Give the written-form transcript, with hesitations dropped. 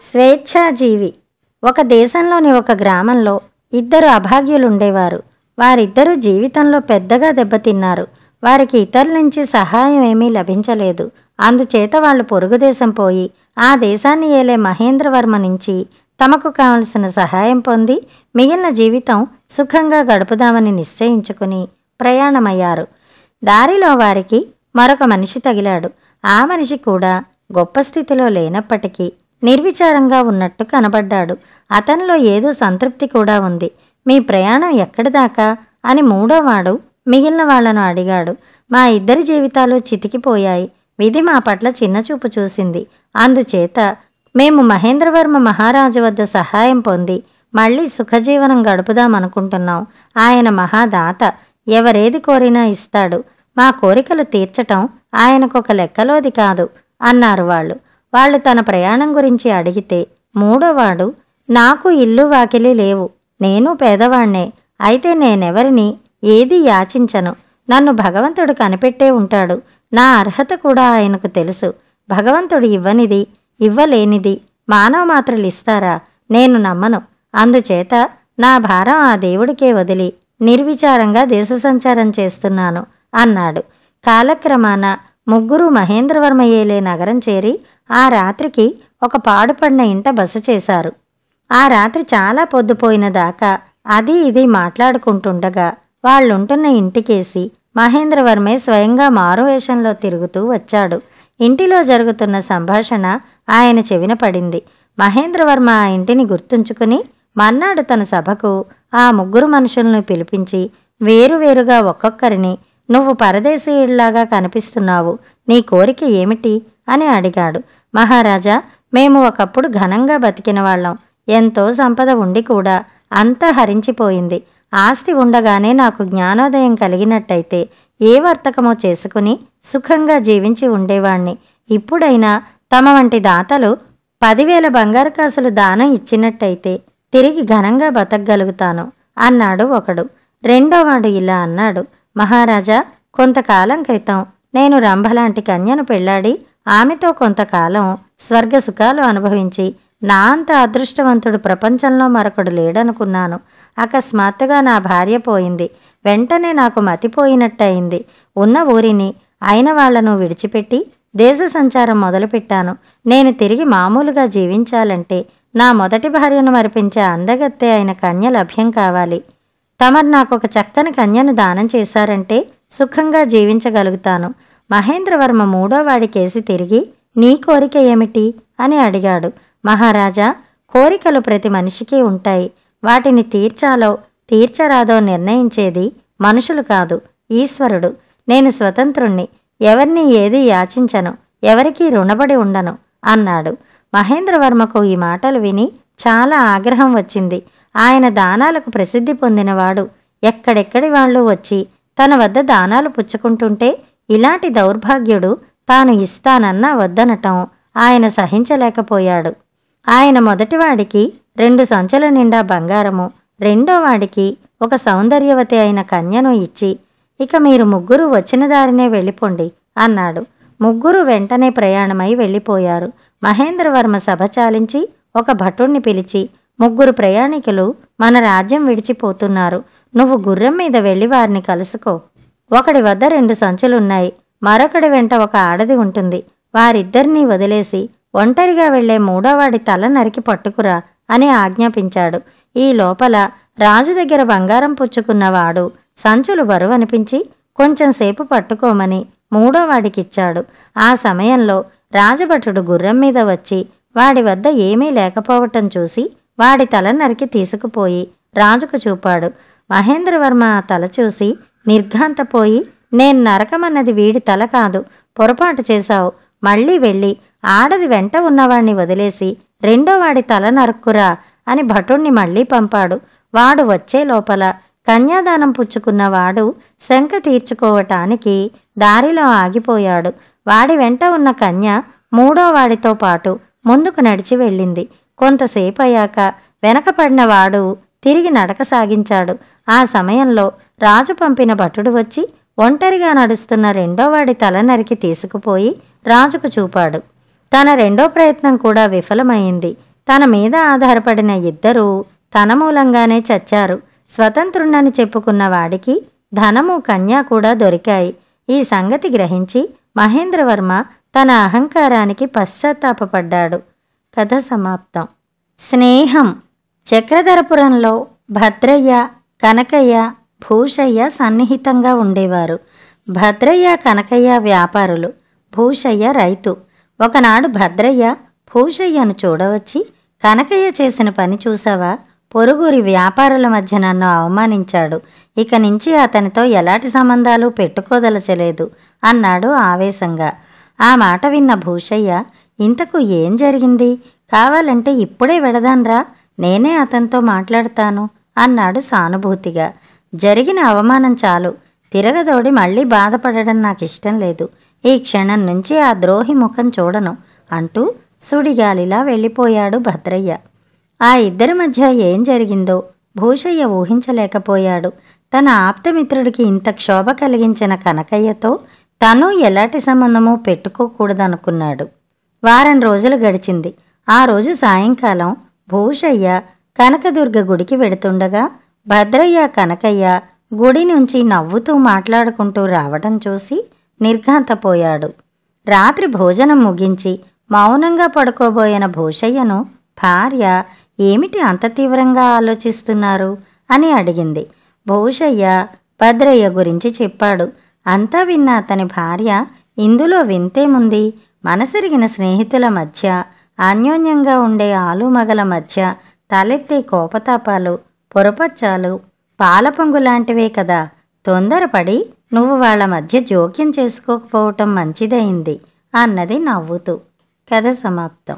స్వేచ్ఛాజీవి. ఒక దేశంలోని ఒక గ్రామంలో ఇద్దరు అభాగ్యులుండేవారు. వారిద్దరూ జీవితంలో పెద్దగా దెబ్బతిన్నారు. వారికి ఇతరుల నుంచి సహాయం ఏమీ లభించలేదు. అందుచేత వాళ్ళు పొరుగుదేశం పోయి ఆ దేశాన్ని ఏలే మహేంద్రవర్మ నుంచి తమకు కావలసిన సహాయం పొంది మిగిలిన జీవితం సుఖంగా గడుపుదామని నిశ్చయించుకుని ప్రయాణమయ్యారు. దారిలో వారికి మరొక మనిషి తగిలాడు. ఆ మనిషి కూడా గొప్ప స్థితిలో లేనప్పటికీ నిర్విచారంగా ఉన్నట్టు కనబడ్డాడు. అతనిలో ఏదో సంతృప్తి కూడా ఉంది. మీ ప్రయాణం ఎక్కడిదాకా అని మూడోవాడు మిగిలిన వాళ్లను అడిగాడు. మా ఇద్దరి జీవితాలు చితికిపోయాయి. విధి మా పట్ల చిన్నచూపు చూసింది. అందుచేత మేము మహేంద్రవర్మ మహారాజు వద్ద సహాయం పొంది మళ్ళీ సుఖజీవనం గడుపుదామనుకుంటున్నాం. ఆయన మహాదాత, ఎవరేది కోరినా ఇస్తాడు. మా కోరికలు తీర్చటం ఆయనకొక లెక్కలోది కాదు అన్నారు వాళ్ళు తన ప్రయాణం గురించి అడిగితే మూడోవాడు, నాకు ఇల్లు వాకిలి లేవు, నేను పేదవాణ్ణే, అయితే నేనెవరిని ఏదీ యాచించను. నన్ను భగవంతుడు కనిపెట్టే ఉంటాడు. నా అర్హత కూడా ఆయనకు తెలుసు. భగవంతుడు ఇవ్వనిది ఇవ్వలేనిది మానవ మాత్రలు ఇస్తారా? నేను నమ్మను. అందుచేత నా భారం ఆ దేవుడికే వదిలి నిర్విచారంగా దేశ సంచారం చేస్తున్నాను అన్నాడు. కాలక్రమాన ముగ్గురు మహేంద్రవర్మ ఏలే నగరం చేరి ఆ రాత్రికి ఒక పాడుపడిన ఇంట బస చేశారు. ఆ రాత్రి చాలా పొద్దుపోయిన దాకా అది ఇది మాట్లాడుకుంటుండగా వాళ్ళుంటున్న ఇంటికేసి మహేంద్రవర్మే స్వయంగా మారువేషంలో తిరుగుతూ వచ్చాడు. ఇంటిలో జరుగుతున్న సంభాషణ ఆయన చెవిన పడింది. మహేంద్రవర్మ ఆ ఇంటిని గుర్తుంచుకుని మర్నాడు తన సభకు ఆ ముగ్గురు మనుషులను పిలిపించి వేరువేరుగా ఒక్కొక్కరిని, నువ్వు పరదేశీయుడిలాగా కనిపిస్తున్నావు, నీ కోరిక ఏమిటి అని అడిగాడు. మహారాజా, మేము ఒకప్పుడు ఘనంగా బతికిన వాళ్ళం. ఎంతో సంపద ఉండి కూడా అంతా హరించిపోయింది. ఆస్తి ఉండగానే నాకు జ్ఞానోదయం కలిగినట్టయితే ఏ వర్తకమో చేసుకుని సుఖంగా జీవించి ఉండేవాణ్ణి. ఇప్పుడైనా తమ వంటి దాతలు 10,000 బంగారు కాసులు దానం ఇచ్చినట్టయితే తిరిగి ఘనంగా బతకగలుగుతాను అన్నాడు ఒకడు. రెండోవాడు ఇలా అన్నాడు, మహారాజా, కొంతకాలం క్రితం నేను రంభలాంటి కన్యను పెళ్లాడి ఆమెతో కొంతకాలం స్వర్గసుఖాలు అనుభవించి నా అంత అదృష్టవంతుడు ప్రపంచంలో మరొకడు లేడనుకున్నాను. అకస్మాత్తుగా నా భార్య పోయింది. వెంటనే నాకు మతిపోయినట్టయింది. ఉన్న ఊరిని అయిన వాళ్లను విడిచిపెట్టి దేశ సంచారం మొదలుపెట్టాను. నేను తిరిగి మామూలుగా జీవించాలంటే నా మొదటి భార్యను మరిపించే అందగత్తె అయిన కన్య లభ్యం కావాలి. తమరు నాకొక చక్కని కన్యను దానం చేశారంటే సుఖంగా జీవించగలుగుతాను. మహేంద్రవర్మ మూడోవాడికేసి తిరిగి, నీ కోరిక ఏమిటి అని అడిగాడు. మహారాజా, కోరికలు ప్రతి మనిషికి ఉంటాయి. వాటిని తీర్చాలో తీర్చరాదో నిర్ణయించేది మనుషులు కాదు, ఈశ్వరుడు. నేను స్వతంత్రుణ్ణి, ఎవరిని ఏదీ యాచించను, ఎవరికీ రుణపడి ఉండను అన్నాడు. మహేంద్రవర్మకు ఈ మాటలు విని చాలా ఆగ్రహం వచ్చింది. ఆయన దానాలకు ప్రసిద్ధి పొందినవాడు. ఎక్కడెక్కడి వాళ్ళు వచ్చి తన వద్ద దానాలు పుచ్చుకుంటుంటే ఇలాంటి దౌర్భాగ్యుడు తాను ఇస్తానన్నా వద్దనటం ఆయన సహించలేకపోయాడు. ఆయన మొదటివాడికి 2 సంచుల నిండా బంగారము, రెండోవాడికి ఒక సౌందర్యవతి అయిన కన్యను ఇచ్చి, ఇక మీరు ముగ్గురు వచ్చిన దారినే వెళ్ళిపోండి అన్నాడు. ముగ్గురు వెంటనే ప్రయాణమై వెళ్ళిపోయారు. మహేంద్రవర్మ సభ చాలించి ఒక భటుణ్ణి పిలిచి, ముగ్గురు ప్రయాణికులు మన రాజ్యం విడిచిపోతున్నారు. నువ్వు గుర్రం మీద వెళ్ళి వారిని కలుసుకో. ఒకడి వద్ద 2 సంచులున్నాయి, మరొకడి వెంట ఒక ఆడది ఉంటుంది. వారిద్దరినీ వదిలేసి ఒంటరిగా వెళ్లే మూడోవాడి తల నరికి పట్టుకురా అని ఆజ్ఞాపించాడు. ఈ లోపల రాజు దగ్గర బంగారం పుచ్చుకున్నవాడు సంచులు బరువనిపించి కొంచెంసేపు పట్టుకోమని మూడోవాడికిచ్చాడు. ఆ సమయంలో రాజభటుడు గుర్రం మీద వచ్చి వాడి వద్ద ఏమీ లేకపోవటం చూసి వాడి తల నరికి తీసుకుపోయి రాజుకు చూపాడు. మహేంద్రవర్మ ఆ తల చూసి నిర్ఘాంతపోయి, నేను నరకమన్నది వీడి తల కాదు, పొరపాటు చేశావు. మళ్ళీ వెళ్ళి ఆడది వెంట ఉన్నవాణ్ణి వదిలేసి రెండోవాడి తల నరుక్కురా అని భటుణ్ణి మళ్లీ పంపాడు. వాడు వచ్చే లోపల కన్యాదానం పుచ్చుకున్నవాడు శంక తీర్చుకోవటానికి దారిలో ఆగిపోయాడు. వాడి వెంట ఉన్న కన్య మూడోవాడితో పాటు ముందుకు నడిచి వెళ్ళింది. కొంతసేపు అయ్యాక వెనకపడిన వాడు తిరిగి నడక సాగించాడు. ఆ సమయంలో రాజు పంపిన భటుడు వచ్చి ఒంటరిగా నడుస్తున్న రెండోవాడి తల నరికి తీసుకుపోయి రాజుకు చూపాడు. తన రెండో ప్రయత్నం కూడా విఫలమైంది. తన మీద ఆధారపడిన ఇద్దరూ తన మూలంగానే చచ్చారు. స్వతంత్రుణ్ణని చెప్పుకున్న వాడికి ధనము కన్య కూడా దొరికాయి. ఈ సంగతి గ్రహించి మహేంద్రవర్మ తన అహంకారానికి పశ్చాత్తాపపడ్డాడు. కథ సమాప్తం. స్నేహం. చక్రధరపురంలో భద్రయ్య, కనకయ్య, భూషయ్య సన్నిహితంగా ఉండేవారు. భద్రయ్య, కనకయ్య వ్యాపారులు, భూషయ్య రైతు. ఒకనాడు భద్రయ్య భూషయ్యను చూడవచ్చి, కనకయ్య చేసిన పని చూసావా? పొరుగురి వ్యాపారుల మధ్య నన్ను అవమానించాడు. ఇక నుంచి అతనితో ఎలాంటి సంబంధాలు పెట్టుకోదలచలేదు అన్నాడు ఆవేశంగా. ఆ మాట విన్న భూషయ్య, ఇంతకు ఏం జరిగింది? కావాలంటే ఇప్పుడే వెడదాన్రా, నేనే అతనితో మాట్లాడతాను అన్నాడు సానుభూతిగా. జరిగిన అవమానం చాలు, తిరగదోడి మళ్ళీ బాధపడడం నాకిష్టం లేదు. ఈ క్షణం నుంచి ఆ ద్రోహి ముఖం చూడను అంటూ సుడిగాలిలా వెళ్ళిపోయాడు భద్రయ్య. ఆ ఇద్దరి మధ్య ఏం జరిగిందో భూషయ్య ఊహించలేకపోయాడు. తన ఆప్తమిత్రుడికి ఇంత క్షోభ కలిగించిన కనకయ్యతో తను ఎలాంటి సంబంధమూ పెట్టుకోకూడదనుకున్నాడు. వారం రోజులు గడిచింది. ఆ రోజు సాయంకాలం భూషయ్య కనకదుర్గ గుడికి వెడుతుండగా భద్రయ్య, కనకయ్య గుడి నుంచి నవ్వుతూ మాట్లాడుకుంటూ రావడం చూసి నిర్ఘాంతపోయాడు. రాత్రి భోజనం ముగించి మౌనంగా పడుకోబోయిన భూషయ్యను భార్య, ఏమిటి అంత తీవ్రంగా ఆలోచిస్తున్నారు అని అడిగింది. భూషయ్య భద్రయ్య గురించి చెప్పాడు. అంతా విన్న అతని భార్య, ఇందులో వింతేముంది? మనసెరిగిన స్నేహితుల మధ్య, అన్యోన్యంగా ఉండే ఆలుమగల మధ్య తలెత్తే కోపతాపాలు, పొరపచ్చాలు పాలపొంగు లాంటివే కదా. తొందరపడి నువ్వు వాళ్ళ మధ్య జోక్యం చేసుకోకపోవటం మంచిదయింది అన్నది నవ్వుతూ. కథ సమాప్తం.